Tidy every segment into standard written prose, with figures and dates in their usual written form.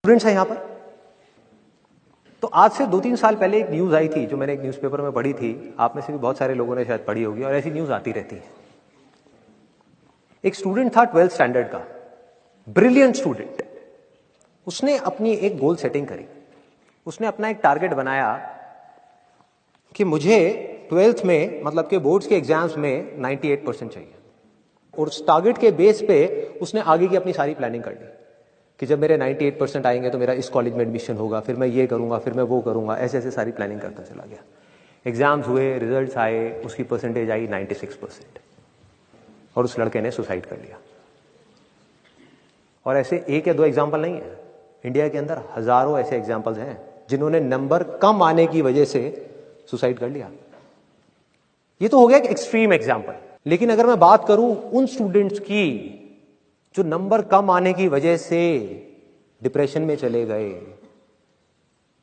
Students हैं यहां पर। तो आज से 2-3 साल पहले एक न्यूज आई थी जो मैंने एक न्यूज़पेपर में पढ़ी थी, आप में से भी बहुत सारे लोगों ने शायद पढ़ी होगी और ऐसी न्यूज आती रहती है। एक स्टूडेंट था 12th स्टैंडर्ड का, ब्रिलियंट स्टूडेंट। उसने अपनी एक गोल सेटिंग करी, उसने अपना एक टारगेट बनाया कि मुझे 12th में मतलब के बोर्ड्स के एग्जाम्स में 98% चाहिए, और उस टारगेट के बेस पे उसने आगे की अपनी सारी प्लानिंग कर ली कि जब मेरे 98% आएंगे तो मेरा इस कॉलेज में एडमिशन होगा, फिर मैं ये करूंगा, फिर मैं वो करूंगा, ऐसे ऐसे सारी प्लानिंग करता चला गया। एग्जाम्स हुए, रिजल्ट्स आए, उसकी परसेंटेज आई 96% और उस लड़के ने सुसाइड कर लिया। और ऐसे एक या दो एग्जाम्पल नहीं है, इंडिया के अंदर हजारों ऐसे एग्जाम्पल्स हैं जिन्होंने नंबर कम आने की वजह से सुसाइड कर लिया। ये तो हो गया एक एक्सट्रीम एग्जाम्पल, लेकिन अगर मैं बात करूं उन स्टूडेंट्स की जो नंबर कम आने की वजह से डिप्रेशन में चले गए,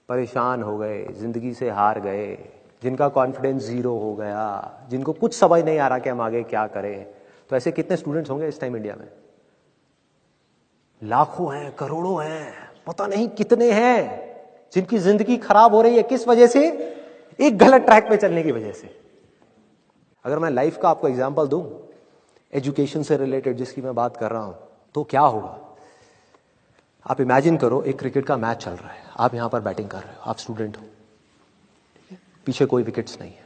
परेशान हो गए, जिंदगी से हार गए, जिनका कॉन्फिडेंस जीरो हो गया, जिनको कुछ समझ नहीं आ रहा कि हम आगे क्या करें, तो ऐसे कितने स्टूडेंट्स होंगे इस टाइम इंडिया में? लाखों हैं, करोड़ों हैं, पता नहीं कितने हैं जिनकी जिंदगी खराब हो रही है। किस वजह से? एक गलत ट्रैक पे चलने की वजह से। अगर मैं लाइफ का आपको एग्जांपल दूं, एजुकेशन से रिलेटेड जिसकी मैं बात कर रहा हूं, तो क्या होगा? आप इमेजिन करो एक क्रिकेट का मैच चल रहा है, आप यहां पर बैटिंग कर रहे हो, आप स्टूडेंट हो, पीछे कोई विकेट्स नहीं है।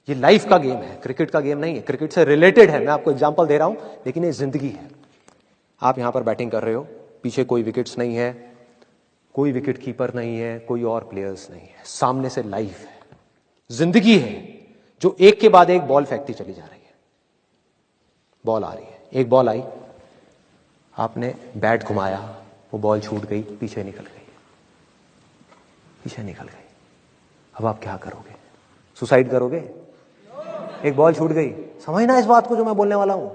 ये लाइफ का गेम है, क्रिकेट का गेम नहीं है, क्रिकेट से रिलेटेड है, मैं आपको एग्जांपल दे रहा हूं, लेकिन ये जिंदगी है। आप यहां पर बैटिंग कर रहे हो, पीछे कोई विकेट्स नहीं है, कोई विकेट कीपर नहीं है, कोई और प्लेयर्स नहीं है, सामने से लाइफ है, जिंदगी है जो एक के बाद एक बॉल फेंकती चली जा रही है। बॉल आ रही है, एक बॉल आई, आपने बैट घुमाया, वो बॉल छूट गई, पीछे निकल गई, पीछे निकल गई। अब आप क्या करोगे? सुसाइड करोगे? एक बॉल छूट गई, समझना इस बात को जो मैं बोलने वाला हूं।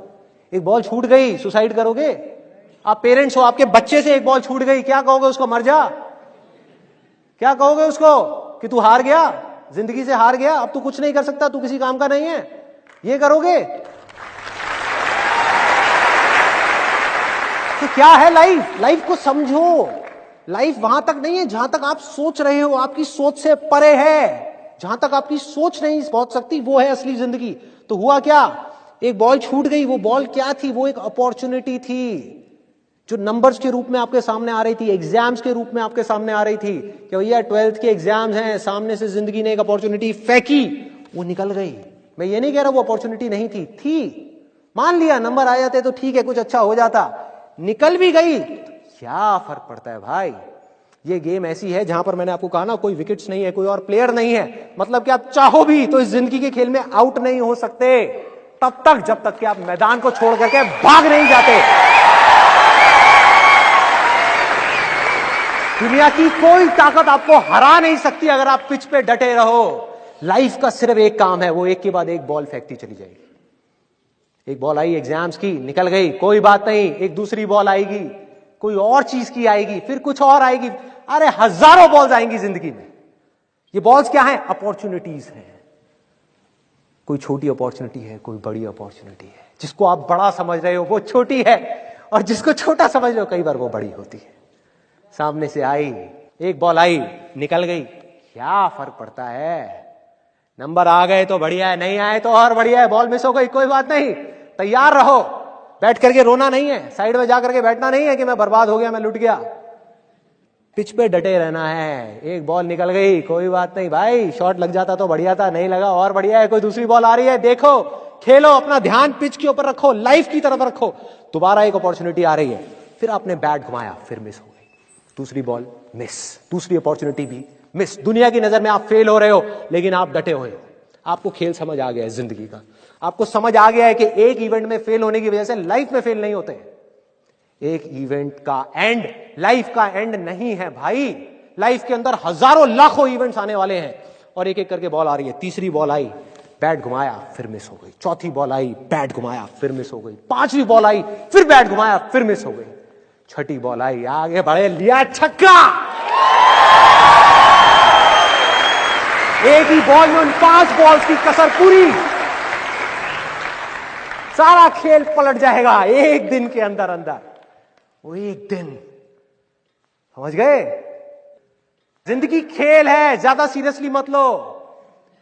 एक बॉल छूट गई, सुसाइड करोगे? आप पेरेंट्स हो, आपके बच्चे से एक बॉल छूट गई, क्या कहोगे उसको? मर जा? क्या कहोगे उसको कि तू हार गया, जिंदगी से हार गया, अब तू कुछ नहीं कर सकता, तू किसी काम का नहीं है? ये करोगे? तो क्या है लाइफ? लाइफ को समझो। लाइफ वहां तक नहीं है जहां तक आप सोच रहे हो, आपकी सोच से परे है। जहां तक आपकी सोच नहीं पहुंच सकती वो है असली जिंदगी। तो हुआ क्या? एक बॉल छूट गई। वो बॉल क्या थी? वो एक अपॉर्चुनिटी थी जो नंबर्स के रूप में आपके सामने आ रही थी, एग्जाम्स के रूप में आपके सामने आ रही थी कि भैया 12th के एग्जाम्स हैं, सामने से जिंदगी ने एक अपॉर्चुनिटी फेंकी, वो निकल गई। मैं ये नहीं कह रहा वो अपॉर्चुनिटी नहीं थी, मान लिया नंबर आ जाते तो ठीक है, कुछ अच्छा हो जाता, निकल भी गई, क्या फर्क पड़ता है भाई? ये गेम ऐसी है जहां पर मैंने आपको कहा ना, कोई विकेट्स नहीं है, कोई और प्लेयर नहीं है, मतलब कि आप चाहो भी तो इस जिंदगी के खेल में आउट नहीं हो सकते तब तक जब तक कि आप मैदान को छोड़ करके भाग नहीं जाते। दुनिया की कोई ताकत आपको हरा नहीं सकती अगर आप पिच पे डटे रहो। लाइफ का सिर्फ एक काम है, वो एक के बाद एक बॉल फेंकती चली जाएगी। एक बॉल आई एग्जाम्स की, निकल गई, कोई बात नहीं, एक दूसरी बॉल आएगी, कोई और चीज की आएगी, फिर कुछ और आएगी, अरे हजारों बॉल्स आएंगी जिंदगी में। ये बॉल्स क्या है? अपॉर्चुनिटीज हैं। कोई छोटी अपॉर्चुनिटी है, कोई बड़ी अपॉर्चुनिटी है। जिसको आप बड़ा समझ रहे हो वो छोटी है, और जिसको छोटा समझ रहे हो कई बार वो बड़ी होती है। सामने से आई, एक बॉल आई, निकल गई, क्या फर्क पड़ता है? नंबर आ गए तो बढ़िया है, नहीं आए तो और बढ़िया है, बॉल मिस हो गई, कोई बात नहीं, तैयार रहो। बैठ करके रोना नहीं है, साइड में जाकर के बैठना नहीं है कि मैं बर्बाद हो गया, मैं लुट गया। पिच पे डटे रहना है। एक बॉल निकल गई, कोई बात नहीं भाई, शॉट लग जाता तो बढ़िया था, नहीं लगा और बढ़िया है, कोई दूसरी बॉल आ रही है, देखो, खेलो, अपना ध्यान पिच के ऊपर रखो, लाइफ की तरफ रखो। दोबारा एक अपॉर्चुनिटी आ रही है, फिर आपने बैट घुमाया, फिर मिस हो गई, दूसरी बॉल मिस, दूसरी अपॉर्चुनिटी भी मिस। दुनिया की नजर में आप फेल हो रहे हो, लेकिन आप डटे हुए हो। आपको खेल समझ आ गया है जिंदगी का, आपको समझ आ गया है कि एक इवेंट में फेल होने की वजह से लाइफ में फेल नहीं होते। एक इवेंट का एंड लाइफ का एंड नहीं है भाई। लाइफ के अंदर हजारों लाखों इवेंट्स आने वाले हैं, और एक एक करके बॉल आ रही है। तीसरी बॉल आई, बैट घुमाया, फिर मिस हो गई। चौथी बॉल आई, बैट घुमाया, फिर मिस हो गई। पांचवी बॉल आई, फिर बैट घुमाया, फिर मिस हो गई। छठी बॉल आई, आगे बढ़े, लिया छक्का। एक ही बॉल में उन 5 बॉल्स की कसर पूरी, सारा खेल पलट जाएगा एक दिन के अंदर अंदर। वो एक दिन समझ गए? जिंदगी खेल है, ज्यादा सीरियसली मत लो।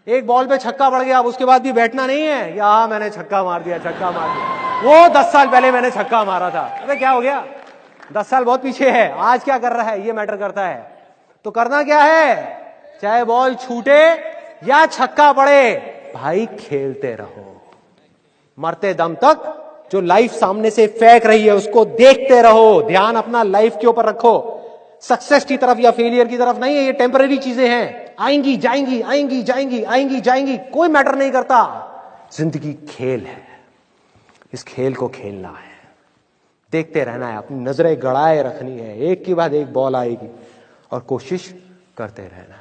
एक बॉल पे छक्का पड़ गया, अब उसके बाद भी बैठना नहीं है या मैंने छक्का मार दिया, छक्का मार दिया। वो 10 साल पहले मैंने छक्का मारा था। अबे क्या हो गया? 10 साल बहुत पीछे है, आज क्या कर रहा है ये मैटर करता है। तो करना क्या है, चाहे बॉल छूटे या छक्का पड़े, भाई खेलते रहो मरते दम तक। जो लाइफ सामने से फेंक रही है उसको देखते रहो, ध्यान अपना लाइफ के ऊपर रखो। सक्सेस की तरफ या फेलियर की तरफ नहीं है, ये टेम्पररी चीजें हैं, आएंगी जाएंगी, आएंगी जाएंगी, आएंगी जाएंगी, कोई मैटर नहीं करता। जिंदगी खेल है, इस खेल को खेलना है, देखते रहना है, अपनी नजरें गड़ाए रखनी है, एक के बाद एक बॉल आएगी और कोशिश करते रहना है।